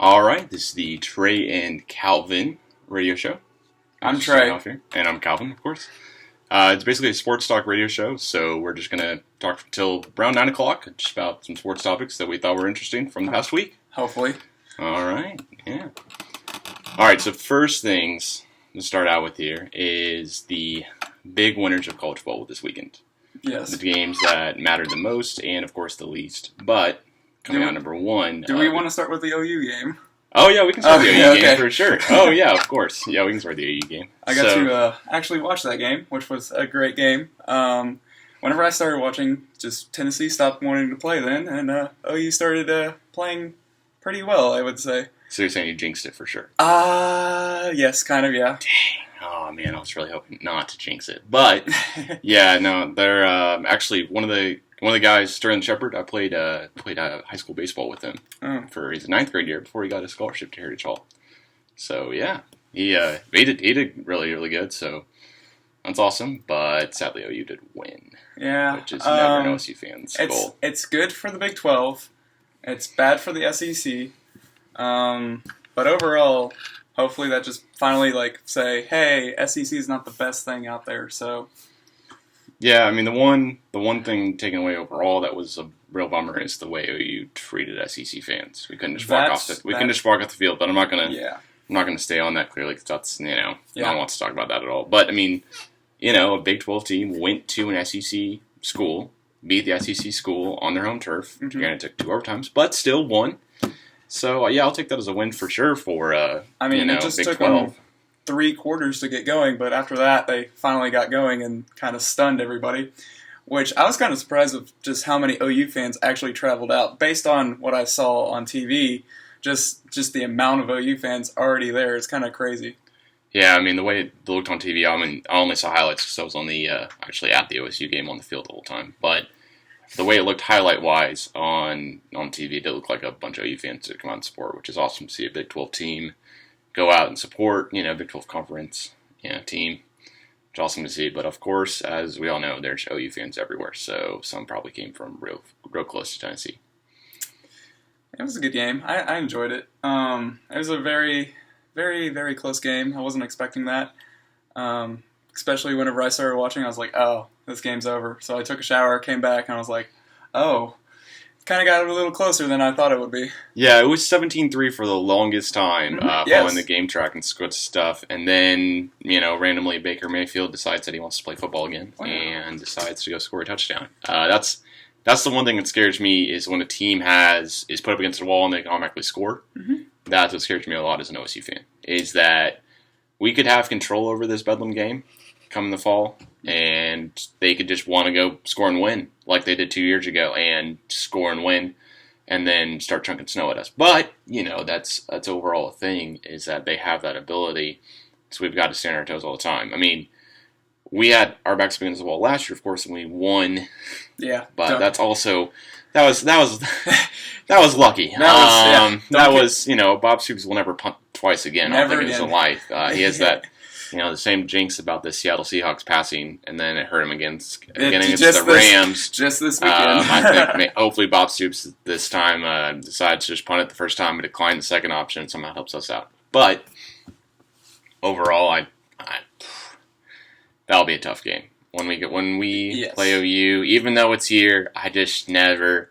All right, this is the Trey and Calvin radio show. I'm Trey. Off here. And I'm Calvin, of course. It's basically a sports talk radio show, so we're just going to talk until around 9 o'clock, just about some sports topics that we thought were interesting from the past week. Hopefully. All right, yeah. All right, so first things to start out with here is the big winners of college football this weekend. Yes. The games that mattered the most and, of course, the least. But coming out number one. Do we want to start with the OU game? Oh, yeah, we can start the OU game for sure. Oh, yeah, of course. Yeah, we can start the OU game. I got to actually watch that game, which was a great game. Whenever I started watching, just Tennessee stopped wanting to play then, and OU started playing pretty well, I would say. So you're saying you jinxed it for sure? Yes, kind of, yeah. Dang. Oh, man, I was really hoping not to jinx it. But, yeah, no, they're actually one of the guys, Sterling Shepard, I played high school baseball with him for his 9th grade year before he got his scholarship to Heritage Hall. So, yeah, he did really, really good, so that's awesome. But sadly, OU did win. Yeah. Which is never an OSU fan's goal. It's good for the Big 12. It's bad for the SEC. But overall, hopefully that just finally, say, hey, SEC is not the best thing out there, so... Yeah, I mean, the one thing taken away overall that was a real bummer is the way OU treated SEC fans. We couldn't just walk off the field, but I'm not gonna stay on that clearly because that's I don't want to talk about that at all. But I mean, a Big 12 team went to an SEC school, beat the SEC school on their home turf. Mm-hmm. Again, it took 2 overtimes, but still won. So yeah, I'll take that as a win for sure for it just Big took 12. 3 quarters to get going, but after that they finally got going and kind of stunned everybody, which I was kind of surprised of just how many OU fans actually traveled out. Based on what I saw on TV, just the amount of OU fans already there is kind of crazy. Yeah, I mean, the way it looked on TV, I only saw highlights because I was on the actually at the OSU game on the field the whole time, but the way it looked highlight-wise on TV, it looked like a bunch of OU fans that come out and support, which is awesome to see a Big 12 team go out and support, Big 12 conference, team. It's awesome to see. But of course, as we all know, there's OU fans everywhere. So some probably came from real close to Tennessee. It was a good game. I enjoyed it. It was a very, very, very close game. I wasn't expecting that. Especially whenever I started watching, I was like, oh, this game's over. So I took a shower, came back, and I was like, oh, kind of got a little closer than I thought it would be. Yeah, it was 17-3 for the longest time, following the game track and stuff. And then, randomly Baker Mayfield decides that he wants to play football again and decides to go score a touchdown. That's the one thing that scares me is when a team is put up against the wall and they can automatically score. Mm-hmm. That's what scares me a lot as an OSU fan, is that we could have control over this Bedlam game come in the fall, and they could just want to go score and win like they did 2 years ago and score and win and then start chunking snow at us. But, that's overall a thing, is that they have that ability, so we've got to stand on our toes all the time. I mean, we had our backs against the wall last year, of course, and we won. Yeah. But that's also... That was lucky. Bob Stoops will never punt twice again. I don't think in his life. He has that... the same jinx about the Seattle Seahawks passing, and then it hurt him against the Rams. Just this weekend. I think hopefully Bob Stoops this time decides to just punt it the first time and decline the second option and somehow helps us out. But overall, that'll be a tough game when we play OU. Even though it's here, I just never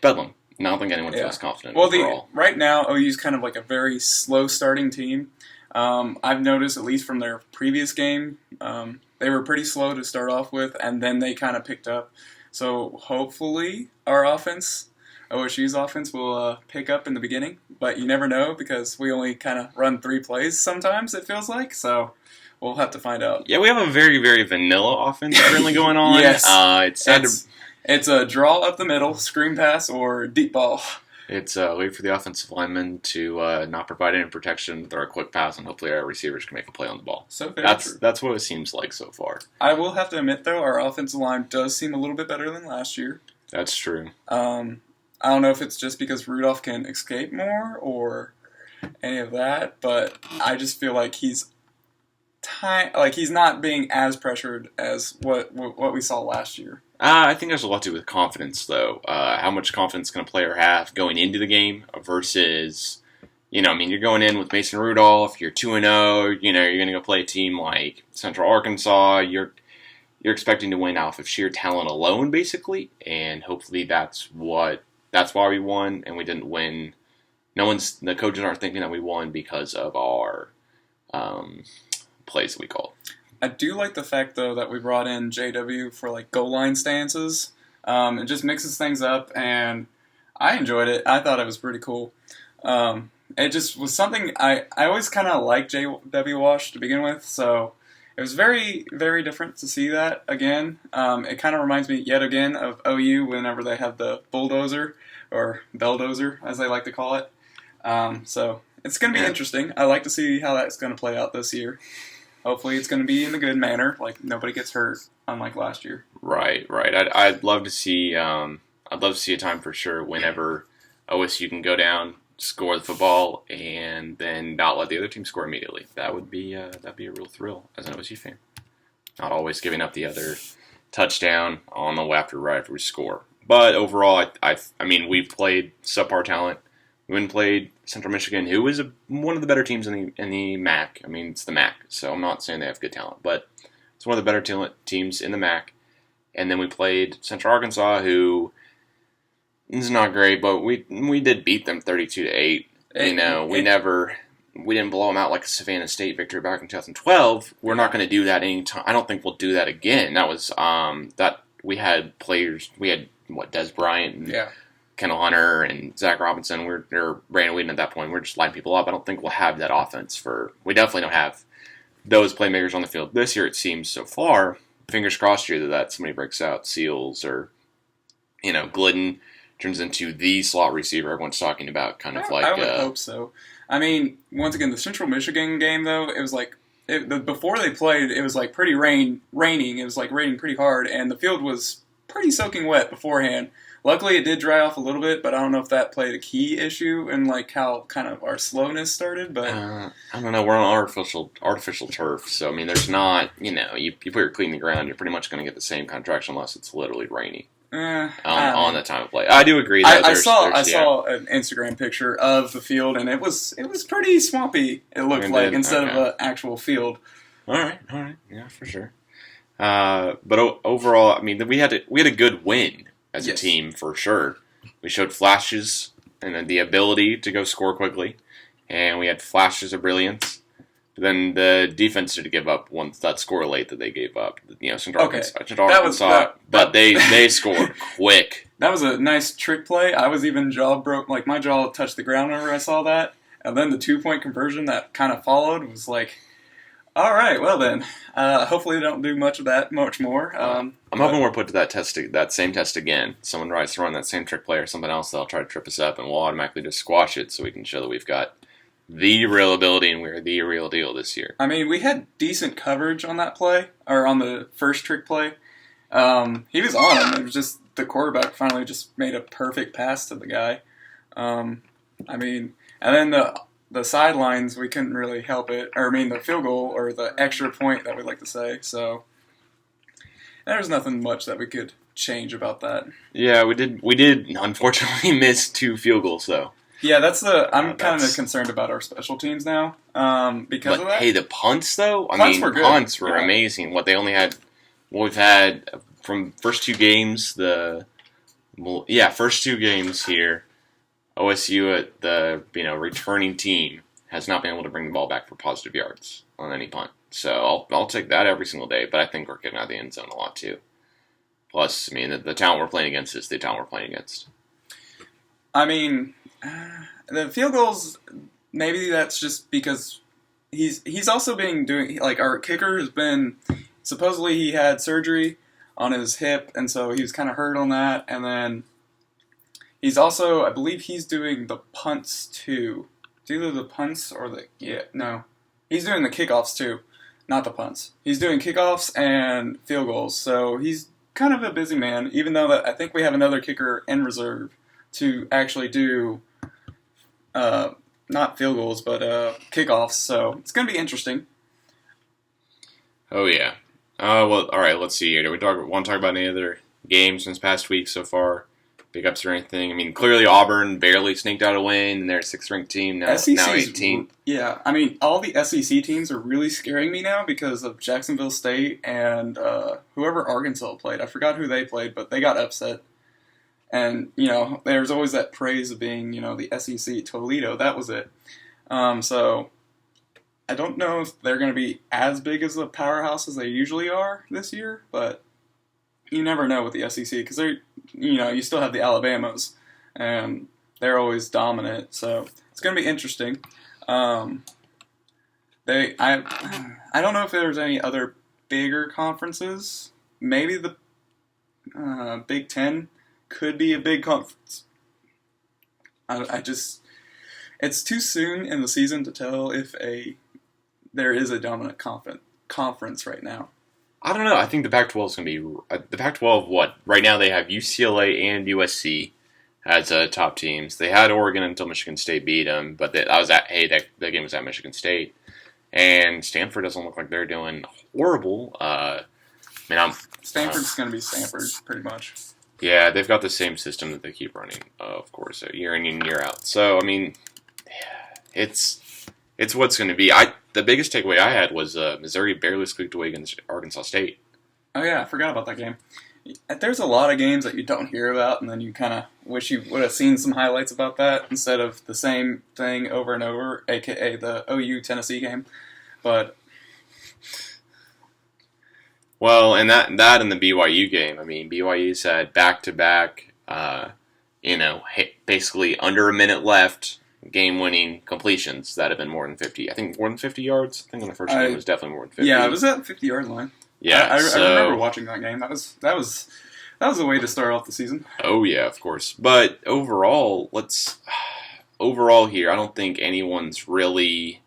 Bedlam. I don't think anyone feels confident. Overall. Right now, OU's kind of like a very slow starting team. I've noticed, at least from their previous game, they were pretty slow to start off with, and then they kind of picked up. So hopefully our offense, OSU's offense, will pick up in the beginning. But you never know, because we only kind of run 3 plays sometimes, it feels like. So we'll have to find out. Yeah, we have a very, very vanilla offense currently going on. Yes. It's a draw up the middle, screen pass, or deep ball. It's wait for the offensive lineman to not provide any protection, throw a quick pass, and hopefully our receivers can make a play on the ball. So that's what it seems like so far. I will have to admit, though, our offensive line does seem a little bit better than last year. That's true. I don't know if it's just because Rudolph can escape more or any of that, but I just feel like he's not being as pressured as what we saw last year. I think there's a lot to do with confidence, though. How much confidence can a player have going into the game versus, you're going in with Mason Rudolph. You're 2-0. You're going to go play a team like Central Arkansas. You're expecting to win off of sheer talent alone, basically, and hopefully that's why we won, and we didn't win. The coaches aren't thinking that we won because of our plays that we called. I do like the fact, though, that we brought in JW for, like, goal line stances. It just mixes things up, and I enjoyed it. I thought it was pretty cool. It just was something I always kind of liked JW Wash to begin with, so it was very, very different to see that again. It kind of reminds me, yet again, of OU whenever they have the bulldozer, or belldozer, as they like to call it. So it's going to be interesting. I like to see how that's going to play out this year. Hopefully it's going to be in a good manner, like nobody gets hurt, unlike last year. Right. I'd love to see a time for sure whenever OSU can go down, score the football, and then not let the other team score immediately. That'd be a real thrill as an OSU fan. Not always giving up the other touchdown on the right after we score. But overall, I mean, we've played subpar talent. We went and played Central Michigan, who is one of the better teams in the MAC. I mean, it's the MAC, so I'm not saying they have good talent, but it's one of the better teams in the MAC. And then we played Central Arkansas, who is not great, but we did beat them 32-8. We didn't blow them out like a Savannah State victory back in 2012. We're not going to do that anytime. I don't think we'll do that again. That was that we had players. We had Des Bryant and Kendall Hunter and Zach Robinson. Or Brandon Whedon at that point. We're just lining people up. I don't think we'll have that offense we definitely don't have those playmakers on the field this year. It seems so far. Fingers crossed here that somebody breaks out, Seals or Glidden turns into the slot receiver everyone's talking about. Kind of like I would hope so. I mean, once again, the Central Michigan game though, it was like before they played, it was like pretty raining. It was like raining pretty hard, and the field was pretty soaking wet beforehand. Luckily, it did dry off a little bit, but I don't know if that played a key issue in like how kind of our slowness started. But I don't know. We're on artificial turf, so I mean, there's not. You put your cleat in the ground, you're pretty much going to get the same kind of traction unless it's literally rainy. On the time of play, I do agree. I saw an Instagram picture of the field, and it was pretty swampy. It looked like instead of an actual field. All right, yeah, for sure. But overall, I mean, we had a good win as a team for sure. We showed flashes and the ability to go score quickly, and we had flashes of brilliance. But then the defense did give up once that score late that they gave up. Central Arkansas, but they scored quick. That was a nice trick play. I was even like my jaw touched the ground whenever I saw that. And then the 2-point conversion that kind of followed was like, all right, well then, hopefully they don't do much more. I'm hoping we're put to that same test again. Someone tries to run that same trick play or something else, they'll try to trip us up, and we'll automatically just squash it so we can show that we've got the real ability and we're the real deal this year. I mean, we had decent coverage on that play, or on the first trick play. He was on him. It was just the quarterback finally just made a perfect pass to the guy. I mean, and then the sidelines, we couldn't really help it. Or, I mean, the field goal, or the extra point that we like to say. So, there's nothing much that we could change about that. Yeah, we did unfortunately miss 2 field goals, though. Yeah, I'm kind of concerned about our special teams now because of that. Hey, the punts, though? Punts were good. Punts were amazing. We've had from first 2 games, first 2 games here, OSU at the returning team has not been able to bring the ball back for positive yards on any punt. So I'll take that every single day, but I think we're getting out of the end zone a lot too. Plus, I mean, the talent we're playing against is the talent we're playing against. I mean, the field goals, maybe that's just because he's also been doing, like, our kicker has been, supposedly he had surgery on his hip, and so he was kind of hurt on that, and then he's also, I believe he's doing the punts too. It's either the punts or he's doing the kickoffs too, not the punts. He's doing kickoffs and field goals, so he's kind of a busy man, even though I think we have another kicker in reserve to actually do not field goals, but kickoffs, so it's going to be interesting. Oh, yeah. Well, all right, let's see here. Do we want to talk about any other games this past week so far? big ups or anything. I mean, clearly Auburn barely sneaked out a win, and they're a 6th-ranked team, now 18. Yeah, I mean, all the SEC teams are really scaring me now because of Jacksonville State and whoever Arkansas played. I forgot who they played, but they got upset. And, there's always that praise of being, the SEC Toledo. That was it. So I don't know if they're going to be as big as a powerhouse as they usually are this year, but you never know with the SEC because they're, you still have the Alabamas, and they're always dominant. So it's going to be interesting. I don't know if there's any other bigger conferences. Maybe the Big Ten could be a big conference. It's too soon in the season to tell if there is a dominant conference right now. I don't know. I think the Pac-12 is going to be the Pac-12. What right now they have UCLA and USC as top teams. They had Oregon until Michigan State beat them, but that game was at Michigan State, and Stanford doesn't look like they're doing horrible. Stanford's going to be Stanford pretty much. Yeah, they've got the same system that they keep running, of course, year in and year out. So I mean, it's what's going to be. The biggest takeaway I had was Missouri barely squeaked away against Arkansas State. Oh yeah, I forgot about that game. There's a lot of games that you don't hear about, and then you kind of wish you would have seen some highlights about that instead of the same thing over and over, a.k.a. the OU Tennessee game. But well, and that and the BYU game. I mean, BYU's had back-to-back, basically under a minute left, game-winning completions that have been more than 50. I think more than 50 yards. I think in the first game it was definitely more than 50. Yeah, it was at the 50-yard line. Yeah, I remember watching that game. That was a way to start off the season. Oh yeah, of course. But overall here, I don't think anyone's really.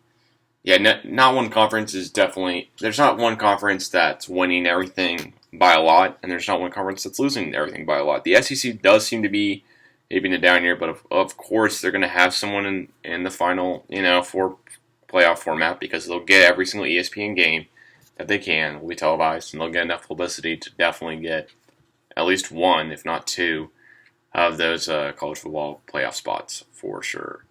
Yeah, not one conference is definitely. There's not one conference that's winning everything by a lot, and there's not one conference that's losing everything by a lot. The SEC does seem to be maybe in a down year, but of course they're going to have someone in the final, for playoff format because they'll get every single ESPN game that they can will be televised, and they'll get enough publicity to definitely get at least one, if not two, of those college football playoff spots for sure.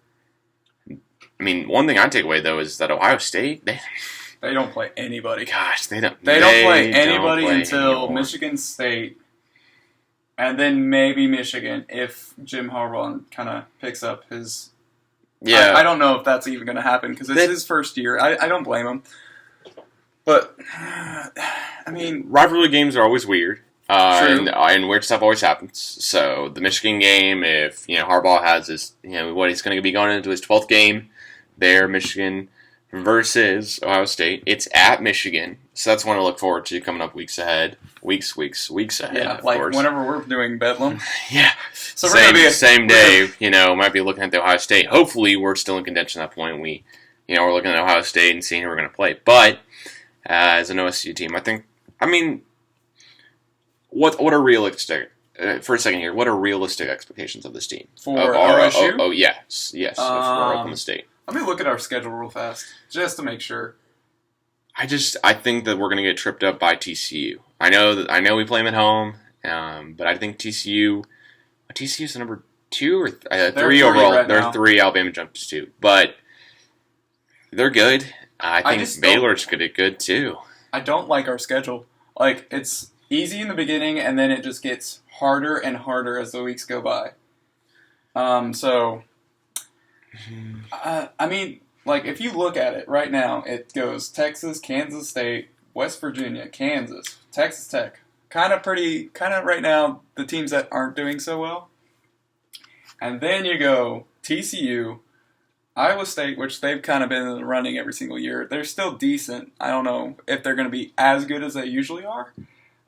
I mean, one thing I take away though is that Ohio State they don't play anybody. Gosh, they don't play anybody until Michigan State, and then maybe Michigan if Jim Harbaugh kind of picks up his. Yeah, I don't know if that's even going to happen because it's his first year. I don't blame him. But, I mean, rivalry games are always weird, and weird stuff always happens. So the Michigan game, if Harbaugh has his, he's going to be going into his 12th game there, Michigan versus Ohio State. It's at Michigan, so that's one to look forward to coming up weeks ahead. Weeks ahead. Yeah, of like course. Whenever we're doing Bedlam. Yeah. So same day. Might be looking at the Ohio State. Hopefully, we're still in contention at that point. We're looking at Ohio State and seeing who we're going to play, but. As an OSU team, what are realistic? For a second here, what are realistic expectations of this team for OSU? Oh yes, for Oklahoma State. Let me look at our schedule real fast, just to make sure. I think that we're going to get tripped up by TCU. I know we play them at home, but I think TCU's the number 2 or 3 overall. Right they're now. 3. Alabama jumped to 2, but they're good. I think Baylor's good too. I don't like our schedule. Like, it's easy in the beginning, and then it just gets harder and harder as the weeks go by. If you look at it right now, it goes Texas, Kansas State, West Virginia, Kansas, Texas Tech. Kind of right now, the teams that aren't doing so well. And then you go TCU, Iowa State, which they've kind of been in the running every single year. They're still decent. I don't know if they're going to be as good as they usually are.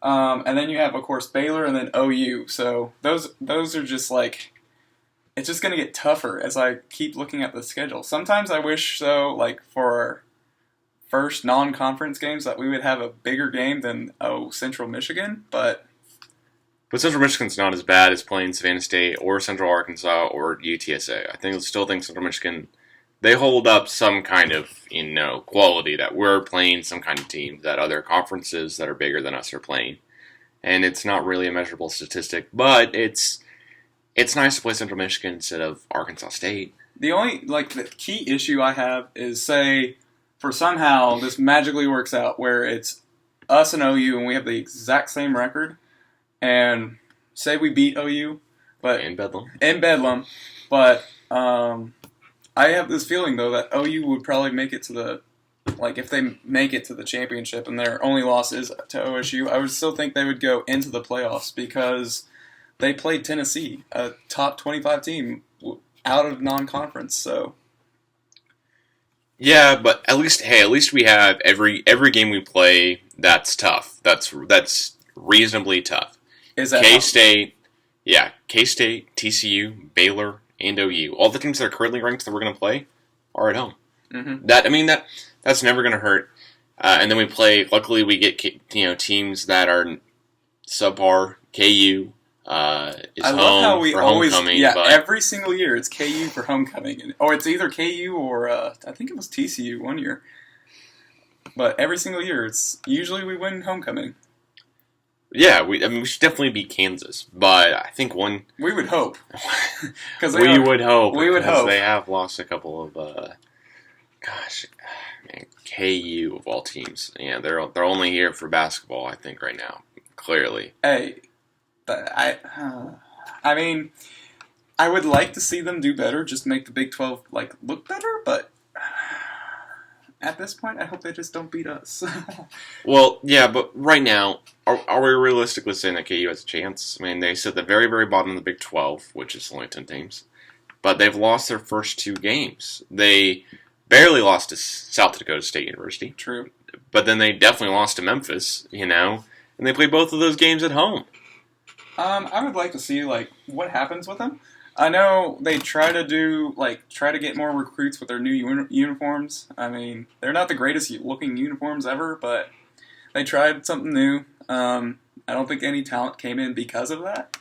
And then you have, of course, Baylor and then OU. So those are just like, it's just going to get tougher as I keep looking at the schedule. Sometimes I wish, for our first non-conference games that we would have a bigger game than, Central Michigan, But Central Michigan's not as bad as playing Savannah State or Central Arkansas or UTSA. I still think Central Michigan, they hold up some kind of, quality that we're playing some kind of team that other conferences that are bigger than us are playing. And it's not really a measurable statistic, but it's It's nice to play Central Michigan instead of Arkansas State. The only the key issue I have is, say, for somehow this magically works out where it's us and OU and we have the exact same record, and say we beat OU, but in Bedlam, but I have this feeling though that OU would probably make it to the if they make it to the championship and their only loss is to OSU, I would still think they would go into the playoffs because they played Tennessee, a top 25 team, out of non-conference. So yeah, but at least we have every game we play that's tough. That's reasonably tough. Is that K-State? Yeah, K-State, TCU, Baylor, and OU. All the teams that are currently ranked that we're going to play are at home. Mm-hmm. That's never going to hurt. And then we play. Luckily, we get teams that are subpar. KU is I love how we for always homecoming. But every single year it's KU for homecoming, or it's either KU or I think it was TCU one year. But every single year it's usually we win homecoming. Yeah, we should definitely beat Kansas, but I think we would hope. We would hope they have lost a couple of KU of all teams. Yeah, they're only here for basketball, I think, right now. Clearly. Hey, I mean, I would like to see them do better, just make the Big 12 look better, but at this point, I hope they just don't beat us. Well, yeah, but right now, are we realistically saying that KU has a chance? I mean, they sit at the very, very bottom of the Big 12, which is only 10 teams, but they've lost their first 2 games. They barely lost to South Dakota State University. True. But then they definitely lost to Memphis, and they played both of those games at home. I would like to see, what happens with them. I know they try to get more recruits with their new uniforms. I mean, they're not the greatest looking uniforms ever, but they tried something new. I don't think any talent came in because of that.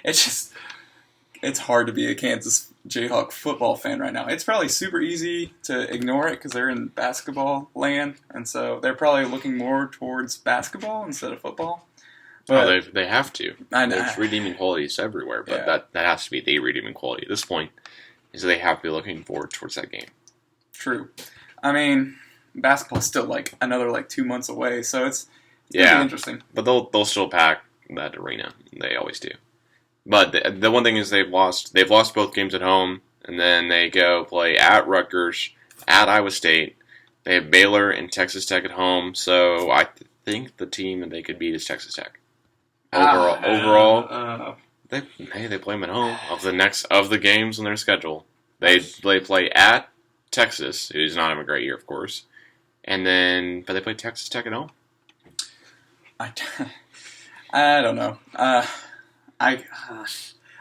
It's hard to be a Kansas Jayhawk football fan right now. It's probably super easy to ignore it because they're in basketball land, and so they're probably looking more towards basketball instead of football. But they have to. There's redeeming qualities everywhere, but that has to be the redeeming quality at this point, is they have to be looking forward towards that game. True. I mean, basketball's still another 2 months away, so it's gonna be interesting. But they'll still pack that arena. They always do. But the one thing is they've lost both games at home, and then they go play at Rutgers, at Iowa State. They have Baylor and Texas Tech at home, so I think the team that they could beat is Texas Tech. Overall, they play them at home. Of the games on their schedule, they play at Texas, who's not having a great year, of course, but they play Texas Tech at home. I don't know. I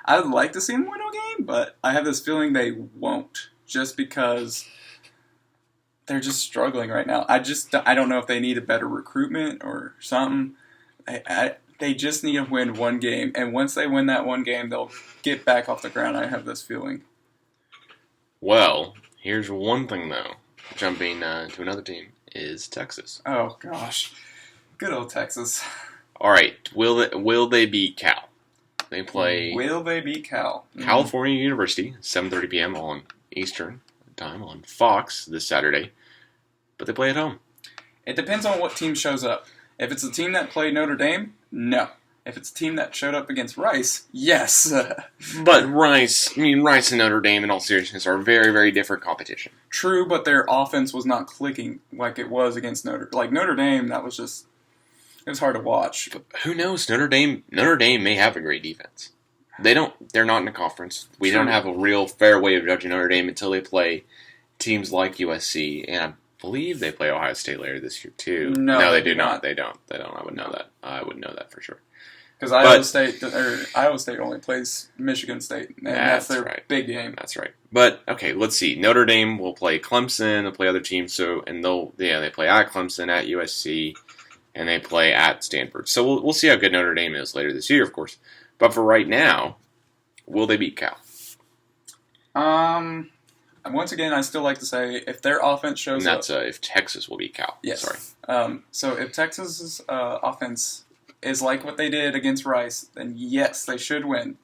would like to see them win a game, but I have this feeling they won't, just because they're just struggling right now. I don't know if they need a better recruitment or something. They just need to win one game, and once they win that one game, they'll get back off the ground. I have this feeling. Well, here's one thing, though. Jumping to another team is Texas. Oh, gosh. Good old Texas. All right. Will they beat Cal? They play... Will they beat Cal? California University, 7:30 p.m. on Eastern time on Fox this Saturday. But they play at home. It depends on what team shows up. If it's a team that played Notre Dame, no. If it's a team that showed up against Rice, yes. But Rice and Notre Dame, in all seriousness, are very, very different competition. True, but their offense was not clicking like it was against Notre Dame. That was just... It was hard to watch. But who knows? Notre Dame may have a great defense. They're not in a conference. We don't have a real fair way of judging Notre Dame until they play teams like USC, and I believe they play Ohio State later this year too. No, they do not. They don't. I would know that. I would know that for sure. Because Iowa State only plays Michigan State, and that's their big game. That's right. But okay, let's see. Notre Dame will play Clemson. They'll play other teams. They play at Clemson, at USC, and they play at Stanford. So we'll see how good Notre Dame is later this year, of course. But for right now, will they beat Cal? Once again, I still like to say if their offense shows up... And that's if Texas will beat Cal. Yes. Sorry. So if Texas's offense is like what they did against Rice, then yes, they should win.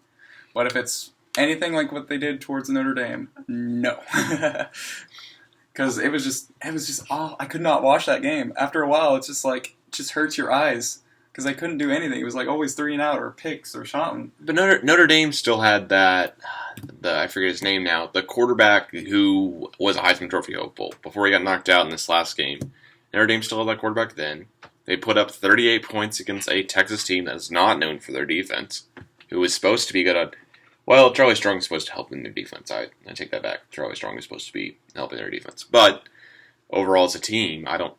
But if it's anything like what they did towards Notre Dame, no. Because it was just I could not watch that game. After a while, it's just like, it just hurts your eyes. Because I couldn't do anything. It was like always 3 and out or picks or something. But Notre Dame still had that, I forget his name now, the quarterback who was a Heisman Trophy hopeful before he got knocked out in this last game. Notre Dame still had that quarterback then. They put up 38 points against a Texas team that is not known for their defense, who was supposed to be good at... Well, Charlie Strong is supposed to help in their defense. I take that back. Charlie Strong is supposed to be helping their defense. But overall as a team, I don't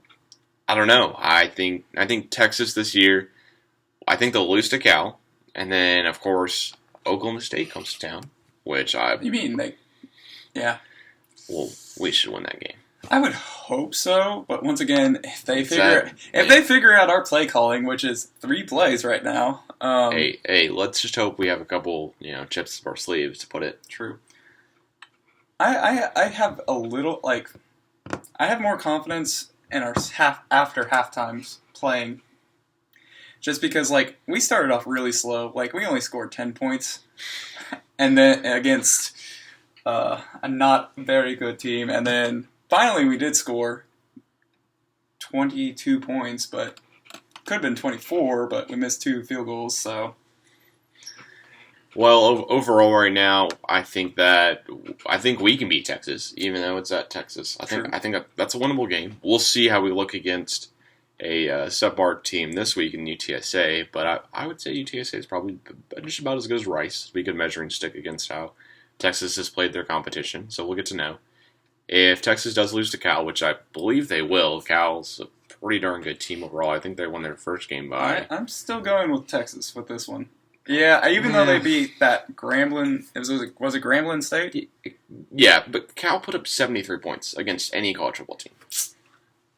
know. I think Texas this year, I think they'll lose to Cal, and then of course Oklahoma State comes to town, which You mean they? Yeah. Well, we should win that game. I would hope so, but once again, if they figure out our play calling, which is 3 plays right now. Hey, let's just hope we have a couple, chips up our sleeves to put it. True. I have a little I have more confidence in our after halftimes playing. Just because, we started off really slow. We only scored 10 points. And then against a not very good team. And then finally we did score 22 points, but could have been 24, but we missed 2 field goals, so... Well, overall right now, I think we can beat Texas, even though it's at Texas. I think that's a winnable game. We'll see how we look against a subpar team this week in UTSA, but I would say UTSA is probably just about as good as Rice. We could measuring stick against how Texas has played their competition, so we'll get to know. If Texas does lose to Cal, which I believe they will, Cal's a pretty darn good team overall. I think they won their first game by... I'm still going with Texas with this one. Yeah, even though they beat that Grambling... Was it Grambling State? Yeah, but Cal put up 73 points against any college football team.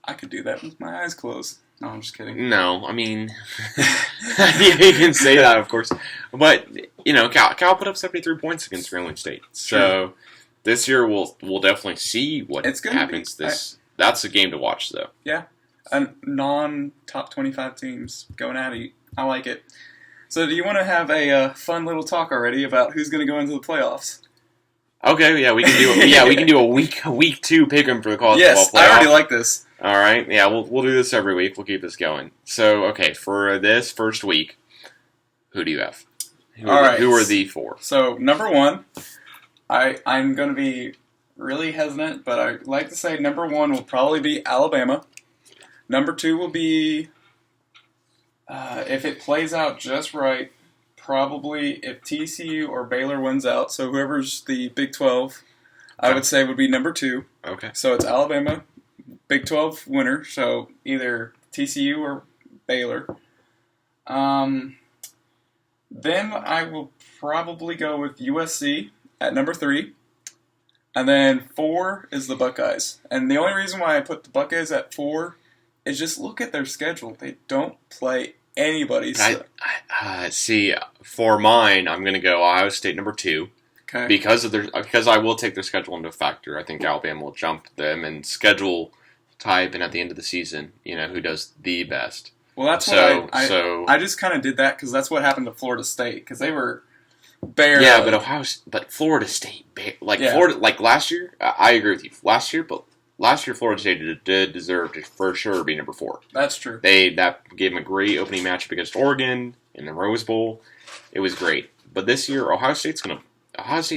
I could do that with my eyes closed. No, I'm just kidding. No, I mean... you can say that, of course. But, Cal put up 73 points against Grambling State. So... This year, we'll definitely see what happens. That's a game to watch, though. Yeah, non-top 25 teams going at it. I like it. So, do you want to have a fun little talk already about who's going to go into the playoffs? Okay, yeah, we can do. We can do a week 2 pick'em for the college football playoff. Yes, I already like this. All right, yeah, we'll do this every week. We'll keep this going. So, okay, for this first week, who do you have? Who are the 4? So, number 1. I'm going to be really hesitant, but I'd like to say number 1 will probably be Alabama. Number 2 will be, if it plays out just right, probably if TCU or Baylor wins out, so whoever's the Big 12, I would say would be number 2. Okay. So it's Alabama, Big 12 winner, so either TCU or Baylor. Then I will probably go with USC at number 3. And then 4 is the Buckeyes. And the only reason why I put the Buckeyes at 4 is just look at their schedule. They don't play anybody. So. See, for mine, I'm going to go Ohio State number 2. Okay. Because I will take their schedule into factor. I think Alabama will jump them and schedule type, and at the end of the season, who does the best. Well, that's what I just kind of did that because that's what happened to Florida State because they were... Barely. Yeah, but Florida State, Florida, last year, I agree with you. Last year, Florida State did deserve to for sure be number 4. That's true. That gave them a great opening matchup against Oregon in the Rose Bowl. It was great. But this year, Ohio State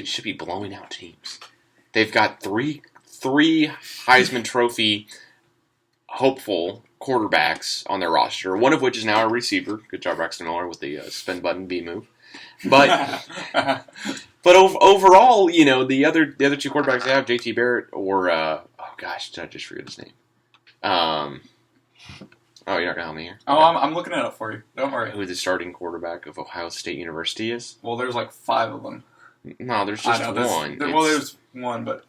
should be blowing out teams. They've got three Heisman Trophy hopeful quarterbacks on their roster. One of which is now a receiver. Good job, Braxton Miller, with the spin button B move. But overall, the other 2 quarterbacks they have, JT Barrett or did I just forget his name? You're not gonna help me here. Oh, I'm looking it up for you. Don't worry. Who the starting quarterback of Ohio State University is? Well, there's 5 of them. No, there's just one. There's one, but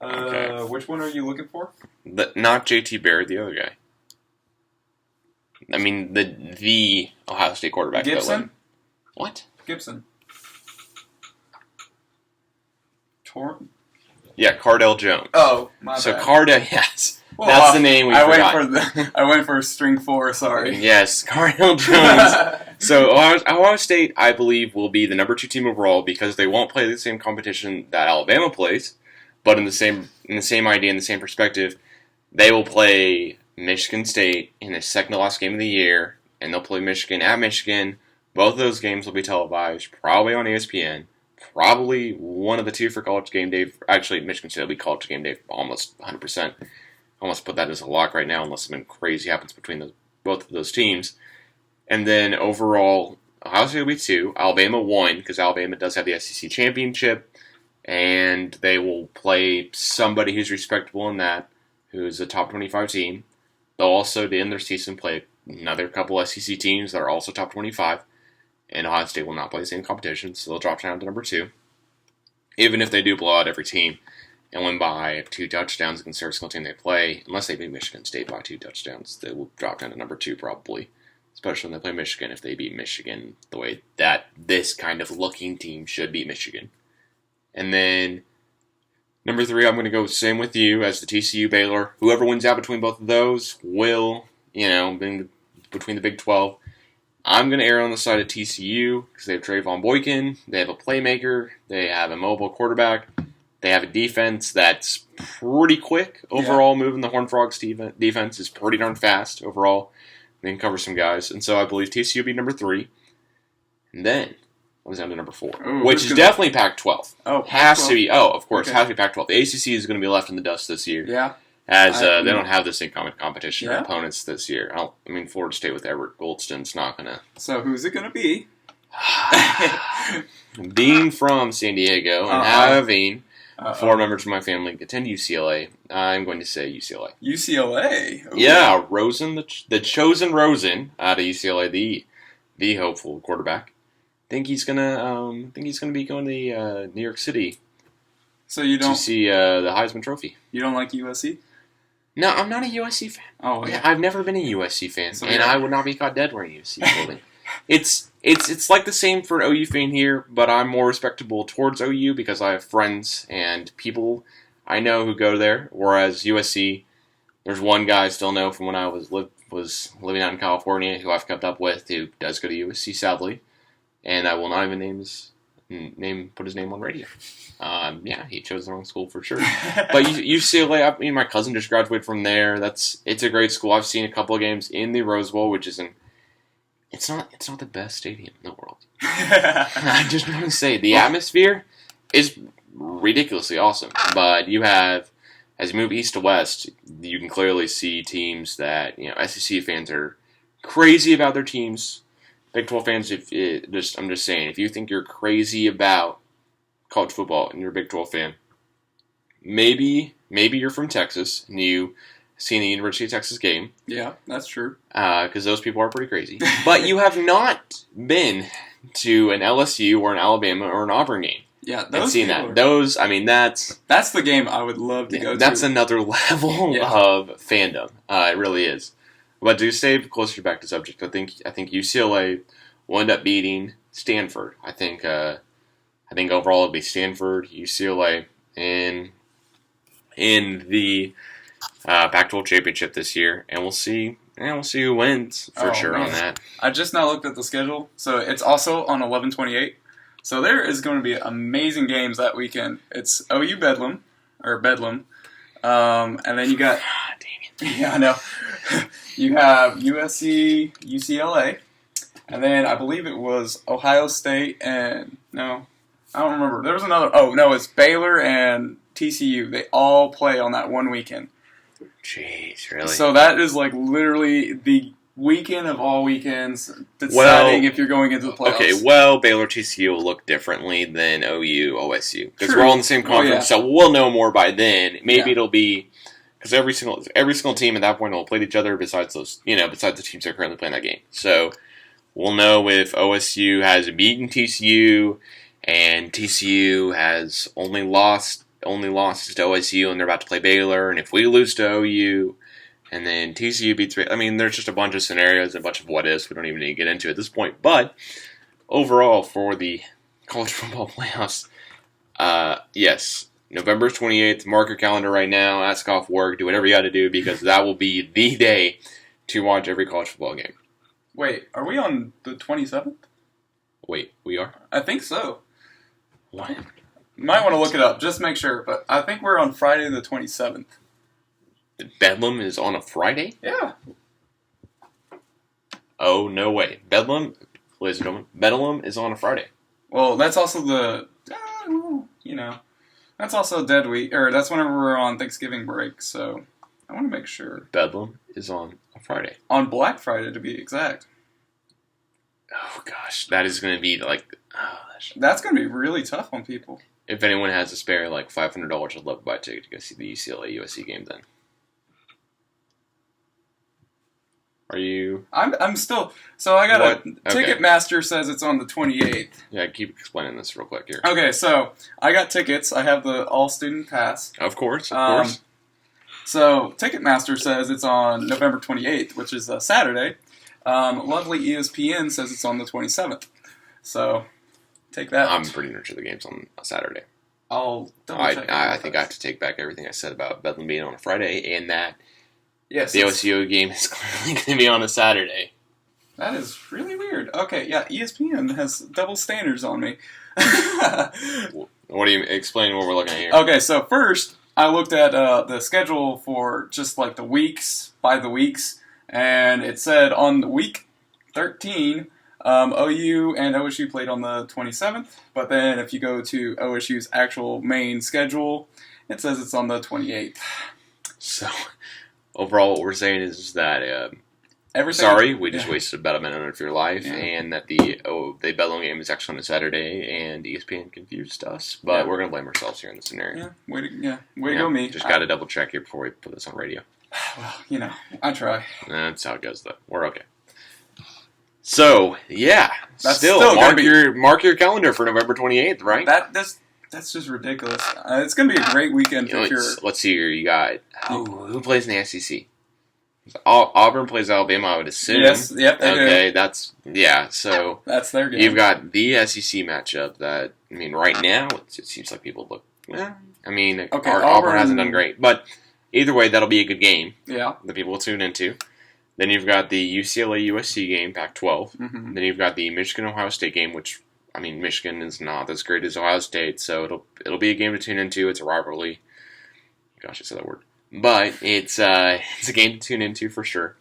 okay. Which one are you looking for? Not JT Barrett, the other guy. I mean the Ohio State quarterback. Gibson. What? Gibson. Yeah, Cardell Jones. Oh, my bad. So Cardell, yes. Well, that's the name we forgot. I went for string 4, sorry. Yes, Cardale Jones. So Ohio State, I believe, will be the number 2 team overall because they won't play the same competition that Alabama plays, but in the same idea, in the same perspective, they will play Michigan State in the second to last game of the year, and they'll play Michigan at Michigan. Both of those games will be televised, probably on ESPN. Probably one of the 2 for College Game Day. Actually, Michigan State will be College Game Day almost 100%. Almost put that as a lock right now, unless something crazy happens between both of those teams. And then overall, Ohio State will be 2. Alabama 1, because Alabama does have the SEC championship, and they will play somebody who's respectable in that, who's a top 25 team. They'll also, to end their season, play another couple SEC teams that are also top 25. And Ohio State will not play the same competition, so they'll drop down to number 2. Even if they do blow out every team and win by 2 touchdowns against every single team they play, unless they beat Michigan State by 2 touchdowns, they will drop down to number 2 probably. Especially when they play Michigan, if they beat Michigan the way that this kind of looking team should beat Michigan. And then number 3, I'm going to go same with you as the TCU Baylor. Whoever wins out between both of those will, be between the Big 12. I'm going to err on the side of TCU because they have Trayvon Boykin, they have a playmaker, they have a mobile quarterback, they have a defense that's pretty quick overall. Moving the Horned Frogs defense is pretty darn fast overall. They can cover some guys, and so I believe TCU will be number 3. And then comes down to number 4, which is definitely Pac-12. Oh, has to be. Oh, of course, has to be Pac-12. The ACC is going to be left in the dust this year. Yeah. As they don't have the same common competition or opponents this year. Florida State with Everett Goldston's not going to. So who's it going to be? Being from San Diego and having 4 members of my family attend UCLA, I'm going to say UCLA. UCLA? Ooh. Yeah, Rosen, the chosen Rosen out of UCLA, the hopeful quarterback. Think he's gonna be going to New York City. So you don't to see the Heisman Trophy. You don't like USC? No, I'm not a USC fan. Oh, yeah. I've never been a USC fan, and I would not be caught dead wearing USC clothing. It's like the same for an OU fan here, but I'm more respectable towards OU because I have friends and people I know who go there. Whereas USC, there's one guy I still know from when I was living out in California who I've kept up with who does go to USC, sadly, and I will not even put his name on radio. He chose the wrong school for sure. But UCLA, my cousin just graduated from there. It's a great school. I've seen a couple of games in the Rose Bowl, which isn't. It's not the best stadium in the world. I just want to say the atmosphere is ridiculously awesome. But you have, as you move east to west, you can clearly see teams that SEC fans are crazy about their teams. Big 12 fans, I'm just saying, if you think you're crazy about college football and you're a Big 12 fan, maybe you're from Texas and you seen the University of Texas game. Yeah, that's true. Because those people are pretty crazy. But you have not been to an LSU or an Alabama or an Auburn game. Yeah, those seen that. Those, that's the game I would love to go to. That's another level of fandom. It really is. But to stay closer back to subject, I think UCLA will end up beating Stanford. I think overall it'll be Stanford, UCLA in the Pac-12 championship this year, and we'll see who wins for sure on that. I just now looked at the schedule, so it's also on 11/28. So there is going to be amazing games that weekend. It's OU Bedlam, and then you got. Yeah, I know. You have USC, UCLA, and then I believe it was Ohio State and no, I don't remember. There was another. Oh no, it's Baylor and TCU. They all play on that one weekend. Jeez, really? So that is like literally the weekend of all weekends deciding if you're going into the playoffs. Okay, well, Baylor TCU will look differently than OU OSU because we're all in the same conference, so we'll know more by then. Maybe it'll be because every single team at that point will play each other besides the teams that are currently playing that game. So we'll know if OSU has beaten TCU and TCU has only lost to OSU and they're about to play Baylor, and if we lose to OU and then TCU beats, there's just a bunch of scenarios, a bunch of what ifs we don't even need to get into at this point. But overall, for the college football playoffs, yes, November 28th, mark your calendar right now, ask off work, do whatever you got to do, because that will be the day to watch every college football game. Wait, are we on the 27th? Wait, we are? I think so. What? Might want to look it up, just make sure, but I think we're on Friday the 27th. Bedlam is on a Friday? Yeah. Oh, no way. Bedlam, ladies and gentlemen, Bedlam is on a Friday. Well, that's also that's also dead week, or that's whenever we're on Thanksgiving break, so I want to make sure. Bedlam is on a Friday. On Black Friday, to be exact. Oh, gosh. That is going to be that's going to be really tough on people. If anyone has a spare, $500, I'd love to buy a ticket to go see the UCLA-USC game then. Are you... I'm still... So I got what? Ticketmaster says it's on the 28th. Yeah, keep explaining this real quick here. Okay, so I got tickets. I have the all-student pass. Of course. So Ticketmaster says it's on November 28th, which is a Saturday. Lovely ESPN says it's on the 27th. So, take that. I'm pretty sure the game's on a Saturday. I'll double check. I think I have to take back everything I said about Bedlam being on a Friday, and that the OSU game is clearly going to be on a Saturday. That is really weird. Okay, yeah, ESPN has double standards on me. What do you explain what we're looking at here? Okay, so first, I looked at the schedule for just the weeks, by the weeks, and it said on week 13, OU and OSU played on the 27th, but then if you go to OSU's actual main schedule, it says it's on the 28th. So, overall, what we're saying is that we just wasted about a minute of your life, and that the Bedlam game is actually on a Saturday, and ESPN confused us, but we're going to blame ourselves here in this scenario. Way to go me. Just got to double check here before we put this on radio. Well, I try. That's how it goes, though. We're okay. So, that's still mark your calendar for November 28th, right? That's just ridiculous. It's going to be a great weekend for sure. Let's see here. You got who plays in the SEC? Auburn plays Alabama, I would assume. Yes, yep, they do. So that's their game. You've got the SEC matchup that, right now, it seems like people look, Auburn hasn't done great, but either way, that'll be a good game. Yeah. That people will tune into. Then you've got the UCLA-USC game, Pac-12. Mm-hmm. Then you've got the Michigan-Ohio State game, which, Michigan is not as great as Ohio State, so it'll be a game to tune into. It's a rivalry. Gosh, I said that word. But it's a game to tune into for sure.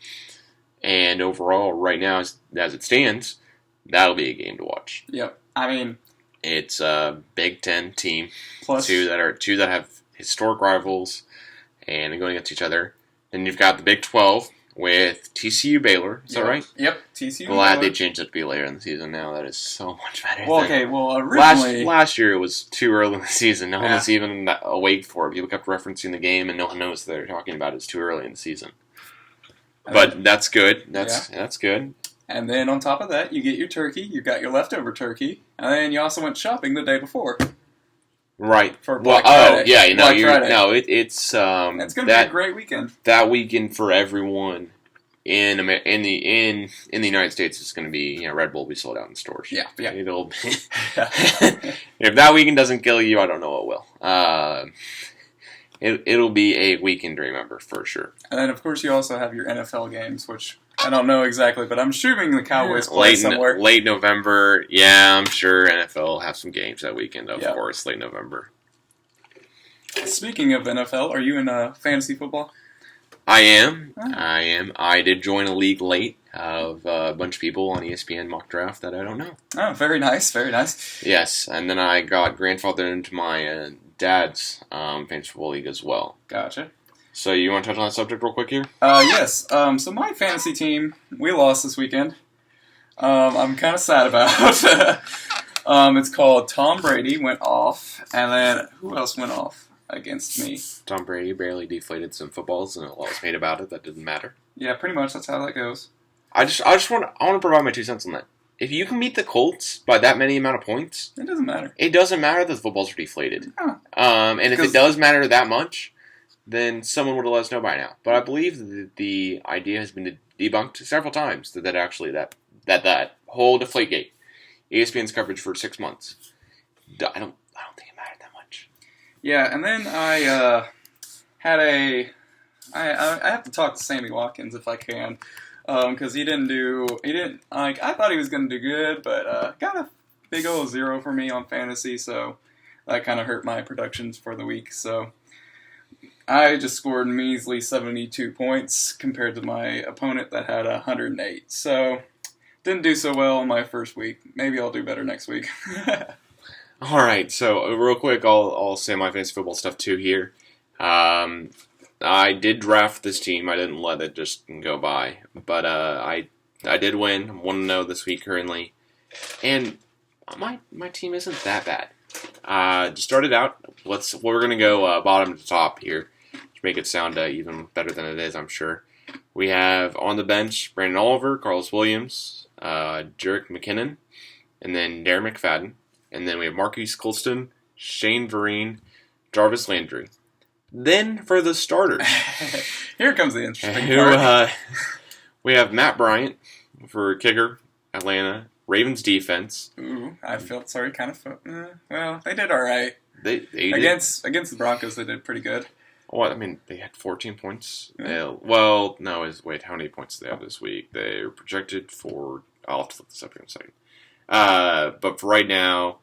And overall, right now, as it stands, that'll be a game to watch. Yep. It's a Big Ten team. Plus two that have historic rivals and going against each other. Then you've got the Big 12 with TCU Baylor. Is that right? Yep. TCU. Glad they changed it to be later in the season now. That is so much better. Originally last year it was too early in the season. No one was even awake for it. People kept referencing the game, and no one knows what they're talking about. It's too early in the season. But that's good. That's good. And then on top of that, you get your turkey. You got your leftover turkey, and then you also went shopping the day before. Right. For Black Friday. It's going to be a great weekend. That weekend for everyone in the United States is going to be, Red Bull will be sold out in stores. Yeah. It'll be, if that weekend doesn't kill you, I don't know what will. It'll be a weekend to remember for sure. And then of course you also have your NFL games, which I don't know exactly, but I'm assuming the Cowboys play somewhere. Late November, I'm sure NFL will have some games that weekend, of course, late November. Speaking of NFL, are you in fantasy football? I am. I did join a league late of a bunch of people on ESPN mock draft that I don't know. Oh, very nice, very nice. Yes, and then I got grandfathered into my dad's fantasy football league as well. Gotcha. So you want to touch on that subject real quick here? Yes. So my fantasy team, we lost this weekend. I'm kind of sad about. It's called Tom Brady went off, and then who else went off against me? Tom Brady barely deflated some footballs, and a lot was made about it. That didn't matter. Yeah, pretty much. That's how that goes. I want to provide my 2 cents on that. If you can beat the Colts by that many amount of points, it doesn't matter. It doesn't matter that the footballs are deflated. Oh. And if it does matter that much, then someone would have let us know by now. But I believe that the idea has been debunked several times that actually that whole Deflategate, ESPN's coverage for 6 months, I don't think it mattered that much. Yeah, and then I had I have to talk to Sammy Watkins if I can, because he didn't like, I thought he was going to do good, but got a big old 0 for me on fantasy, so that kind of hurt my productions for the week. So I just scored measly 72 points compared to my opponent that had 108. So didn't do so well in my first week. Maybe I'll do better next week. All right, so real quick, I'll say my fantasy football stuff too here. I did draft this team. I didn't let it just go by, but I did win. I'm 1-0 this week currently, and my team isn't that bad. Just started out. We're gonna go bottom to top here to make it sound even better than it is. I'm sure. We have on the bench Brandon Oliver, Carlos Williams, Jerick McKinnon, and then Darren McFadden. And then we have Marquise Colston, Shane Vereen, Jarvis Landry. Then for the starters. Here comes the interesting part. We have Matt Bryant for kicker, Atlanta. Ravens defense. Ooh, I felt sorry, kind of. Well, they did all right. They against the Broncos, they did pretty good. Well, I mean, they had 14 points. Yeah. Well, no, wait, how many points do they have this week? They're projected for... I'll have to flip this up here in a second. But for right now,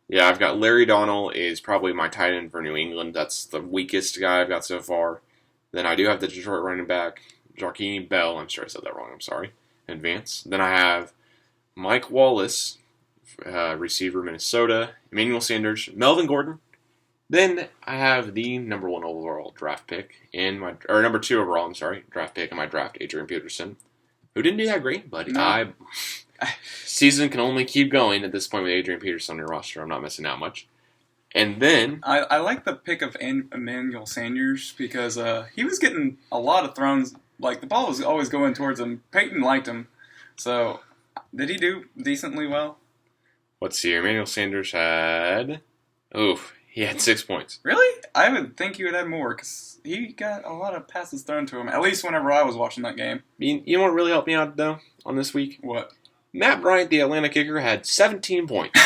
yeah, I've got Larry Donnell is probably my tight end for New England. That's the weakest guy I've got so far. Then I do have the Detroit running back, Jarquini Bell. I'm sure I said that wrong. I'm sorry. In advance. Then I have Mike Wallace, receiver, Minnesota. Emmanuel Sanders, Melvin Gordon. Then I have the number 1 overall draft pick number 2 overall, draft pick in my draft, Adrian Peterson, who didn't do that great, but season can only keep going at this point with Adrian Peterson on your roster. I'm not missing out much. And then I like the pick of Emmanuel Sanders because he was getting a lot of throws. Like, the ball was always going towards him. Peyton liked him. So, did he do decently well? Let's see here. Emmanuel Sanders had... he had 6 points. Really? I would think he would have more because he got a lot of passes thrown to him, at least whenever I was watching that game. You know what really helped me out, though, on this week? What? Matt Bryant, the Atlanta kicker, had 17 points.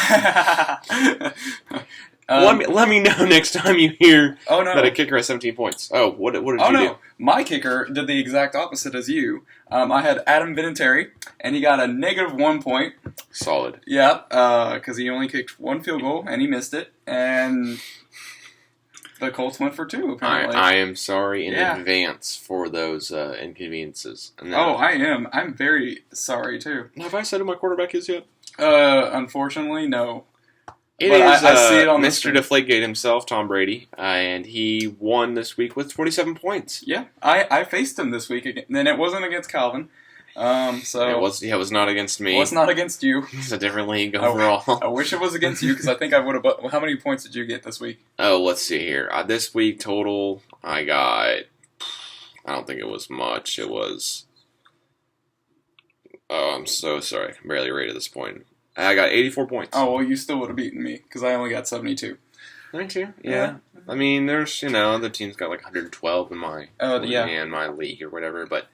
Let me know next time you hear that a kicker has 17 points. Oh, what did you do? My kicker did the exact opposite as you. I had Adam Vinatieri, and he got a -1 point. Solid. Yeah, because he only kicked 1 field goal, and he missed it. And the Colts went for 2, apparently. I am sorry in advance for those inconveniences. I am. I'm very sorry, too. Have I said who my quarterback is yet? Unfortunately, no. It is I see it on Mr. Deflategate himself, Tom Brady, and he won this week with 47 points. Yeah, I faced him this week, and it wasn't against Calvin. So it was not against me. It was not against you. It's a different league overall. I wish it was against you because I think I would have. How many points did you get this week? Oh, let's see here. This week total, I got. I don't think it was much. It was. Oh, I'm so sorry. I can barely rate at this point. I got 84 points. Oh, well, you still would have beaten me because I only got 72. 92? Yeah. I mean, there's, other teams got like 112 in my in my league or whatever, but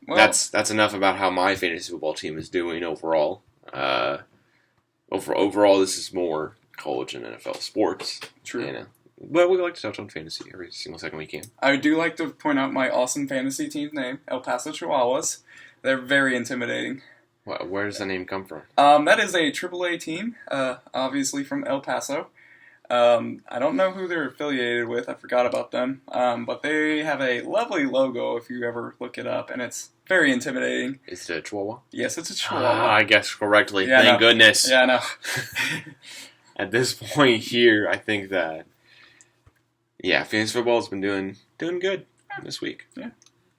that's enough about how my fantasy football team is doing overall. Overall, this is more college and NFL sports. True. But we like to touch on fantasy every single second we can. I do like to point out my awesome fantasy team's name, El Paso Chihuahuas. They're very intimidating. Where does the name come from? That is a AAA team, obviously from El Paso. I don't know who they're affiliated with. I forgot about them. But they have a lovely logo if you ever look it up, and it's very intimidating. Is it a Chihuahua? Yes, it's a Chihuahua. I guessed correctly. Yeah, Thank goodness. Yeah, I know. At this point here, I think that, fantasy football has been doing good this week. Yeah.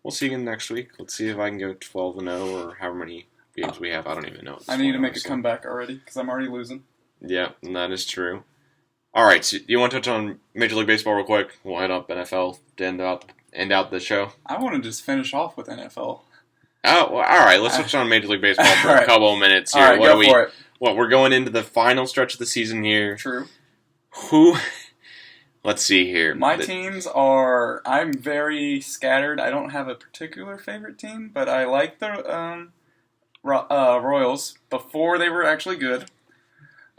We'll see again next week. Let's see if I can go 12-0 or however many games we have. I don't even know. I need to make a comeback already because I'm already losing. Yeah, that is true. All right, so you want to touch on Major League Baseball real quick? We'll head up NFL to end out the show. I want to just finish off with NFL. Oh, well, all right. Let's touch on Major League Baseball for a couple of minutes here. All right, go for it. We're going into the final stretch of the season here. True. Let's see here. My teams are... I'm very scattered. I don't have a particular favorite team, but I like the Royals before they were actually good.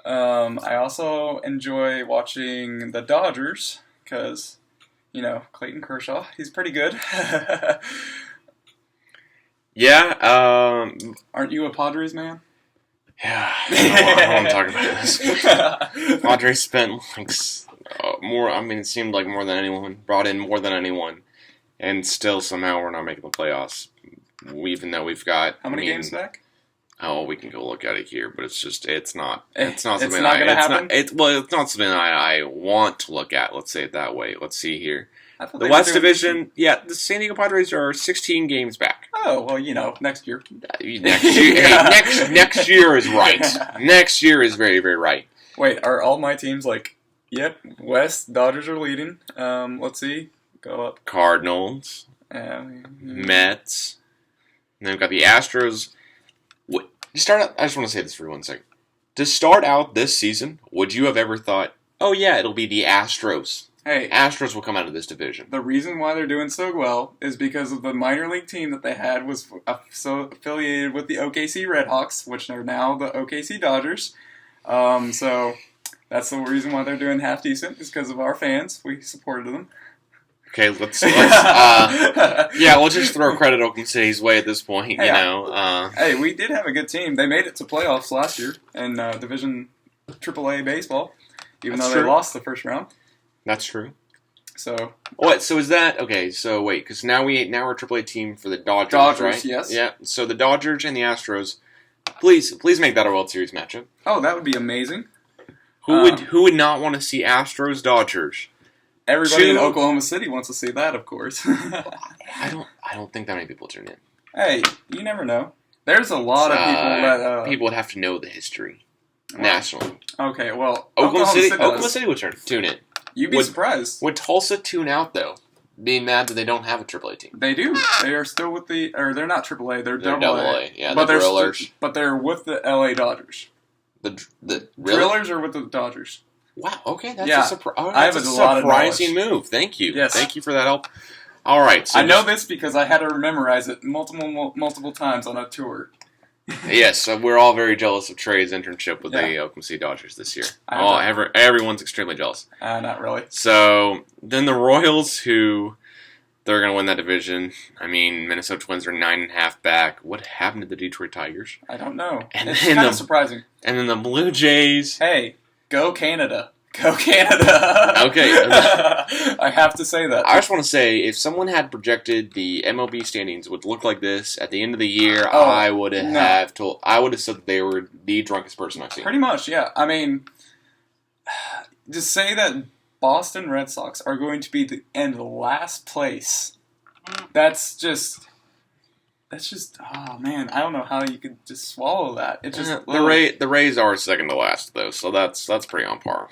I also enjoy watching the Dodgers because, Clayton Kershaw, he's pretty good. Yeah. Aren't you a Padres man? Yeah. I don't want to talk about this. Padres spent more. I mean, it seemed like more than anyone, brought in more than anyone, and still somehow we're not making the playoffs. Even though we've got how many games back? Oh, we can go look at it here, but it's not something it's not going to happen. It's not something I want to look at. Let's say it that way. Let's see here. The West Division, the San Diego Padres are 16 games back. Oh well, next year. Next year is right. Next year is very, very right. Wait, are all my teams like? Yep, West Dodgers are leading. Let's see, go up. Cardinals, Mets, and then we've got the Astros. I just want to say this for 1 second. To start out this season, would you have ever thought, oh yeah, it'll be the Astros? Hey, Astros will come out of this division. The reason why they're doing so well is because of the minor league team that they had was affiliated with the OKC Redhawks, which are now the OKC Dodgers. So that's the reason why they're doing half decent, is because of our fans. We supported them. Okay, let's just throw credit Oakland City's way at this point. Hey, we did have a good team. They made it to playoffs last year in Division AAA baseball, even though they lost the first round. That's true. So what? So is that okay? So wait, because now we're a AAA team for the Dodgers, right? Yes. Yeah. So the Dodgers and the Astros. Please make that a World Series matchup. Oh, that would be amazing. Who would not want to see Astros Dodgers? Everybody in Oklahoma City wants to see that, of course. I don't think that many people tune in. Hey, you never know. There's a lot of people that people would have to know the history nationally. Okay, well, Oklahoma City would tune in. You'd be surprised. Would Tulsa tune out though, being mad that they don't have a AAA team? They do. They are still with or they're not AAA. They're AA. Yeah, but the Drillers. But they're with the LA Dodgers. The really? Drillers are with the Dodgers. Wow. Okay, that's a that's a surprising move. Thank you. Yes. Thank you for that help. All right. So I know this because I had to memorize it multiple times on a tour. Yes, so we're all very jealous of Trey's internship with the Oakland City Dodgers this year. Everyone's extremely jealous. Not really. So then the Royals, they're going to win that division. I mean, Minnesota Twins are 9.5 back. What happened to the Detroit Tigers? I don't know. It's kind of surprising. And then the Blue Jays. Hey, go Canada. Go Canada. Okay. I have to say that. I just want to say, if someone had projected the MLB standings would look like this at the end of the year, I would have said that they were the drunkest person I've seen. Pretty much, yeah. I mean, to say that Boston Red Sox are going to be in last place, that's just, oh man, I don't know how you could just swallow that. It just the Rays are second to last though, so that's pretty on par.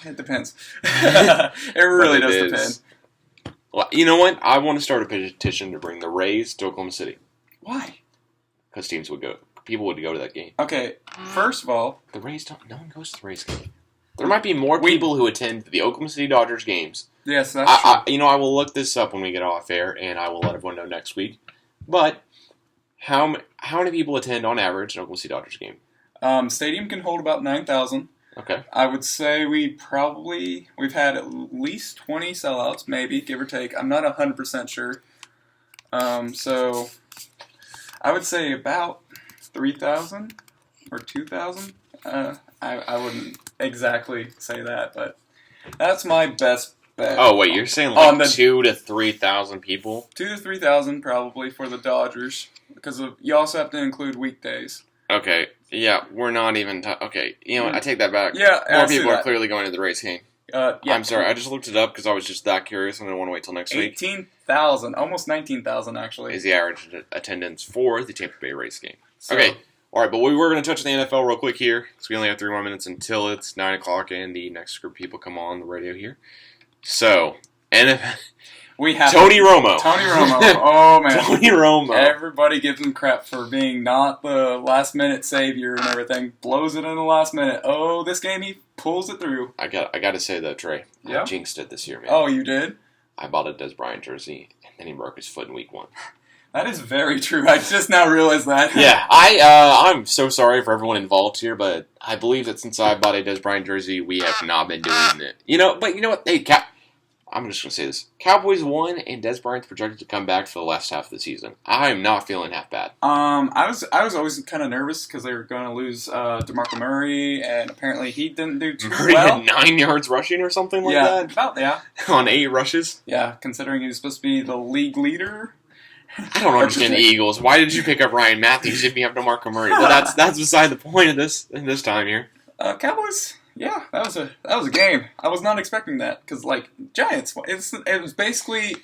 It depends. It really does depend. Well, you know what? I want to start a petition to bring the Rays to Oklahoma City. Why? Because people would go to that game. Okay, first of all, the Rays don't. No one goes to the Rays game. There might be more people who attend the Oklahoma City Dodgers games. Yes, that's true. I will look this up when we get off air, and I will let everyone know next week. But how many people attend on average an Oklahoma City Dodgers game? Stadium can hold about 9,000. Okay. I would say we've had at least 20 sellouts, maybe, give or take. I'm not 100% sure. So I would say about 3,000 or 2,000. I wouldn't exactly say that, but that's my best bet. Oh, wait, you're saying like 2,000 to 3,000 people? 2,000 to 3,000 probably for the Dodgers, because you also have to include weekdays. Okay, yeah, we're not even... okay, you know what, I take that back. Yeah, more people are clearly going to the Rays game. Yeah. I'm sorry, I just looked it up because I was just that curious and I didn't want to wait till next week. 18,000, almost 19,000 actually. Is the average attendance for the Tampa Bay Rays game. Okay, alright, but we were going to touch the NFL real quick here, because we only have 3 more minutes until it's 9 o'clock and the next group of people come on the radio here. So, NFL... We have Tony Romo. Oh, man. Tony Romo. Everybody gives him crap for being not the last-minute savior and everything. Blows it in the last minute. Oh, this game he pulls it through. I got to say though, Trey. Yeah? I jinxed it this year, man. Oh, you did? I bought a Des Bryant jersey, and then he broke his foot in week 1. That is very true. I just now realized that. Yeah, I'm so sorry for everyone involved here, but I believe that since I bought a Des Bryant jersey, we have not been doing it. But you know what? Hey, I'm just going to say this. Cowboys won, and Des Bryant's projected to come back for the last half of the season. I am not feeling half bad. I was always kind of nervous because they were going to lose DeMarco Murray, and apparently he didn't do too Murray well. had 9 yards rushing or something like that? Yeah. On 8 rushes? Yeah, considering he was supposed to be the league leader. I don't understand the Eagles. Why did you pick up Ryan Matthews if you have DeMarco Murray? But that's beside the point of this time here. Cowboys... Yeah, that was a game. I was not expecting that because, Giants. It was basically,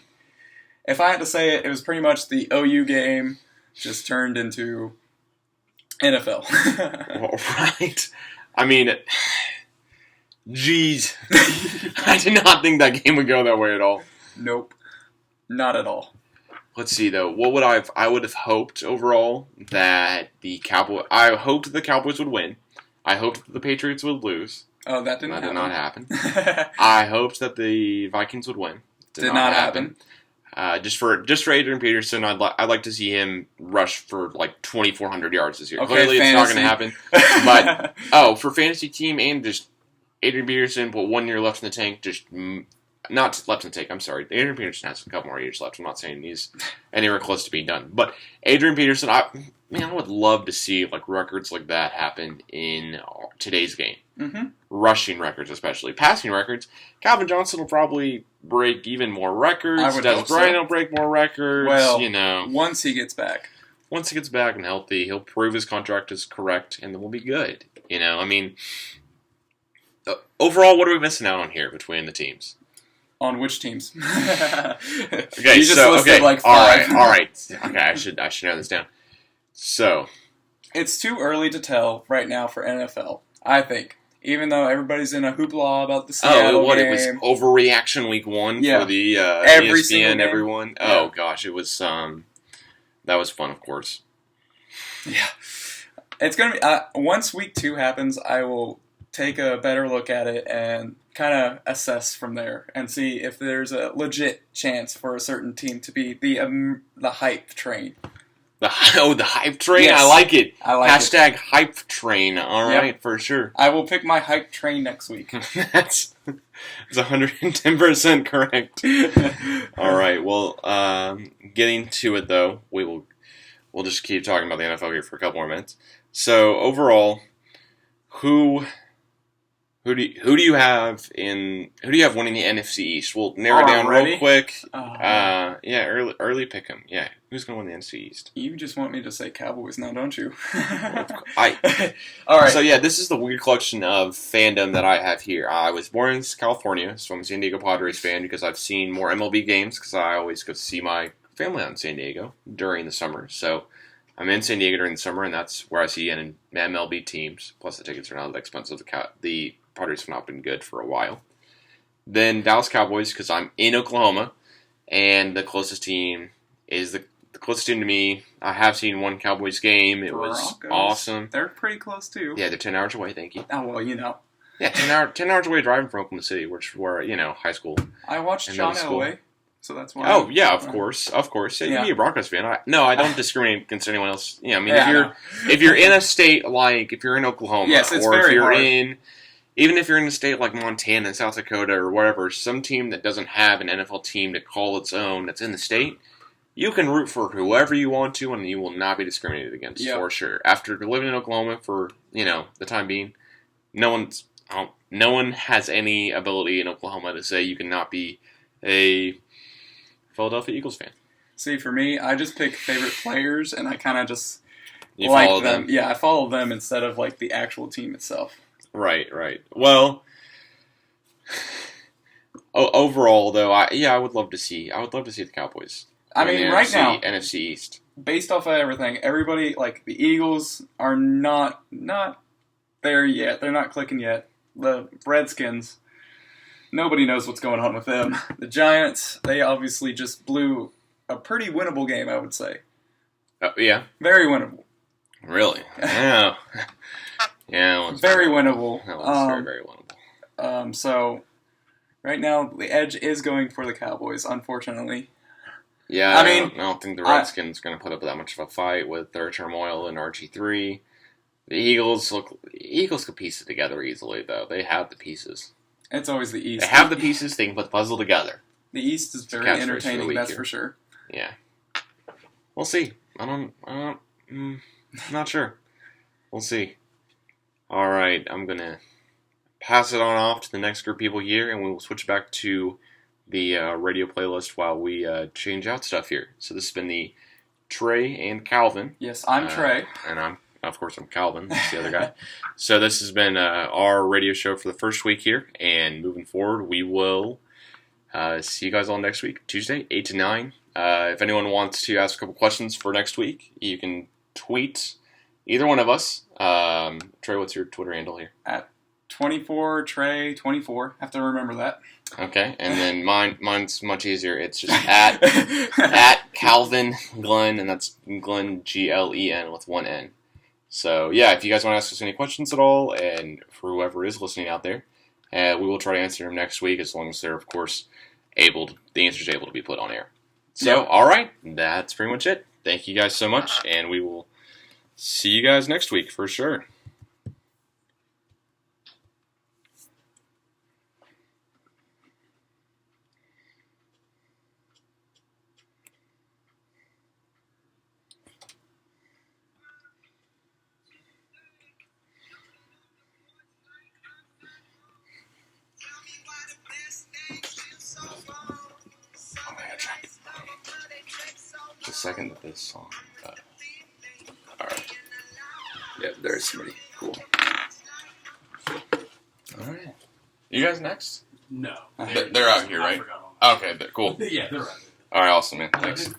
if I had to say it, it was pretty much the OU game just turned into NFL. Well, right. I mean, geez, I did not think that game would go that way at all. Nope, not at all. Let's see though. I would have hoped overall that I hoped the Cowboys would win. I hoped that the Patriots would lose. Oh, that did not happen. I hoped that the Vikings would win. Did not happen. Just for Adrian Peterson, I'd like to see him rush for 2,400 yards this year. Okay, clearly, fantasy. it's not going to happen. But for fantasy team and just Adrian Peterson, put 1 year left in the tank. Just not left in the tank. I'm sorry. Adrian Peterson has a couple more years left. I'm not saying he's anywhere close to being done. But Adrian Peterson, I would love to see records like that happen in today's game. Mm-hmm. Rushing records, especially passing records. Calvin Johnson will probably break even more records. Des Bryant will break more records. Well, once he gets back. Once he gets back and healthy, he'll prove his contract is correct, and then we'll be good. Overall, what are we missing out on here between the teams? On which teams? Okay, you just listed 5. All right. Okay, I should narrow this down. So, it's too early to tell right now for NFL, I think. Even though everybody's in a hoopla about the Seattle game. It was overreaction week 1 for the Every ESPN, everyone. Yeah. Oh, gosh, it was, that was fun, of course. Yeah. It's going to be, once week 2 happens, I will take a better look at it and kind of assess from there and see if there's a legit chance for a certain team to be the hype train. The hype train? Yes. I like it. Hashtag hype train. All right, for sure. I will pick my hype train next week. That's 110% correct. All right. Well, getting to it though, we'll just keep talking about the NFL here for a couple more minutes. So overall, who do you have winning the NFC East? We'll narrow it down real quick. Early pick 'em. Yeah, who's going to win the NFC East? You just want me to say Cowboys now, don't you? All right. So yeah, this is the weird collection of fandom that I have here. I was born in California, so I'm a San Diego Padres fan because I've seen more MLB games because I always go see my family out in San Diego during the summer. So I'm in San Diego during the summer, and that's where I see MLB teams. Plus, the tickets are not that expensive. The Padres have not been good for a while. Then Dallas Cowboys, because I'm in Oklahoma, and the closest team is the closest team to me. I have seen one Cowboys game. It was awesome. They're pretty close, too. Yeah, they're 10 hours away, thank you. Oh, well, you know. Yeah, 10 hours away driving from Oklahoma City, which were, high school. I watched John Elway, so that's why. Oh, yeah, of course. Yeah, you can be a Broncos fan. I don't discriminate against anyone else. If you're in a state if you're in Oklahoma, yes, it's or very if you're hard. Even if you're in a state like Montana and South Dakota or whatever, some team that doesn't have an NFL team to call its own that's in the state, you can root for whoever you want to, and you will not be discriminated against, for sure. After living in Oklahoma for, the time being, no one has any ability in Oklahoma to say you cannot be a Philadelphia Eagles fan. See, for me, I just pick favorite players, and I kind of just follow them. Yeah, I follow them instead of, the actual team itself. Right. Well, overall, though, I would love to see the Cowboys. I mean, right now, NFC East. Based off of everything, everybody, the Eagles are not there yet. They're not clicking yet. The Redskins, nobody knows what's going on with them. The Giants, they obviously just blew a pretty winnable game, I would say. Yeah. Very winnable. Really? Yeah. Yeah, very winnable. That was very, very winnable. So, right now, the edge is going for the Cowboys, unfortunately. Yeah, I don't think the Redskins are going to put up that much of a fight with their turmoil in RG3. The Eagles could piece it together easily, though. They have the pieces. It's always the East. They have the pieces. They can put the puzzle together. The East is very entertaining, that's for sure. Yeah. We'll see. I'm not sure. We'll see. All right, I'm going to pass it on off to the next group of people here, and we will switch back to the radio playlist while we change out stuff here. So this has been the Trey and Calvin. Yes, I'm Trey. And I'm Calvin. That's the other guy. So this has been our radio show for the first week here, and moving forward, we will see you guys all next week, Tuesday, 8 to 9. If anyone wants to ask a couple questions for next week, you can tweet either one of us. Trey, what's your Twitter handle here? At 24 Trey 24. Have to remember that. Okay, and then mine's much easier. It's just at Calvin Glenn, and that's Glenn Glen with one N. So yeah, if you guys want to ask us any questions at all, and for whoever is listening out there, we will try to answer them next week, as long as they're, of course, the answer's able to be put on air. So, All right, that's pretty much it. Thank you guys so much, and we will see you guys next week for sure. The second that this song. Alright. Yeah, there's somebody. Cool. Alright. You guys next? No. They're out here, right? Okay, cool. Yeah, they're out. Alright, awesome, man. Thanks.